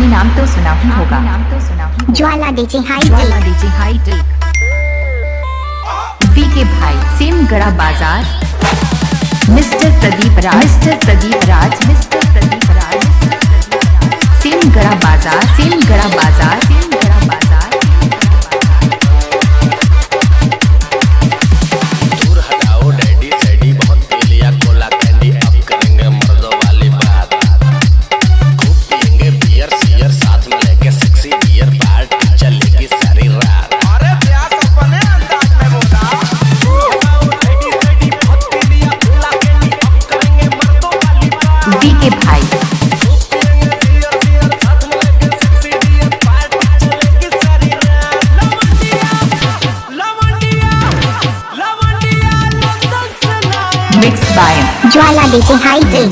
आपने नाम तो सुना ही होगा। ज्वाला डीजे हाई ज्वाला DJ high tech. V K भाई सेमगढ़ा बाजार। मिस्टर प्रदीप राज सेमगढ़ा बाजार दूर हटाओ डैडी सैडी बहुत पी लिया कोला कैंडी अब करेंगे मर्दों वाली बात। खूब पियेंगे बियर सियर साथ में लेके सेक्सी बियर पार्टी चलेगी सारी रात। अरे प्यार अपने अंदाज में बोला। दूर हटाओ डैडी सैडी बहुत पी लिया कोला कैंडी अब करेंगे मर्दों वाली बात। वी के भाई खूब पियेंगे बियर सियर साथ में लेके सेक्सी बियर पार्टी चलेगी सारी रात। लवंडिया लंदन से लाए mix by Jwala DJ high tech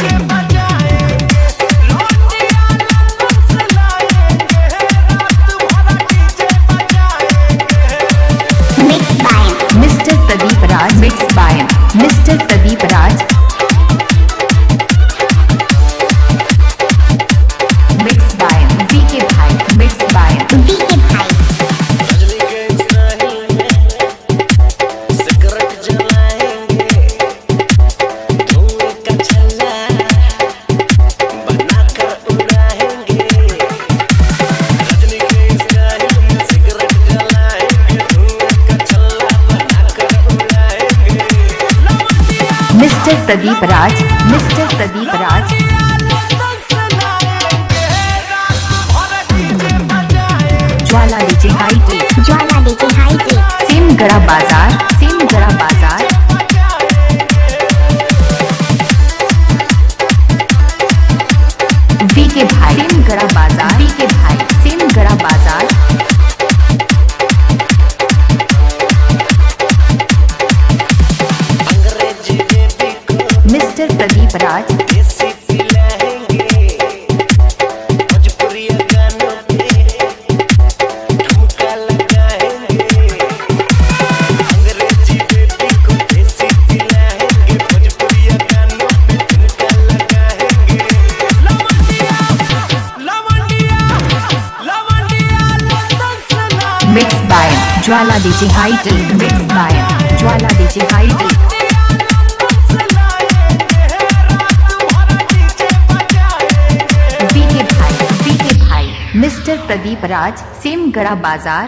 mix by mister Pradeep Raj. Mix by mister Pradeep Raj. Mix by V K भाई। मिक्स बाय वी के भाई रजनी के स्टाइल में सिगरेट जलाएंगे धुएं का छल्ला बनाकर उड़ाएंगे। रजनी के स्टाइल में सिगरेट जलाएंगे धुएं का छल्ला बनाकर उड़ाएंगे। मिस्टर प्रदीप राज। मिस्टर प्रदीप राज। ज्वाला डीजे हाई टेक। ज्वाला डीजे हाई टेक सेमगढ़ा बाजार। वी के भाई सेमगढ़ा बाजार। वी के भाई सेमगढ़ा बाजार। अंग्रेजी बेबी को मिस्टर प्रदीप राज। देसी पिलाएंगे भोजपुरी गानों पे ठुमका लगाएंगे। अंग्रेजी बेबी को देसी पिलाएंगे भोजपुरी गानों पे ठुमका लगाएंगे। लवंडिया लंदन से लाए mix by Jwala DJ high tech. Mix by Jwala DJ high tech. V K भाई मिस्टर प्रदीप राज सेमगढ़ा बाजार।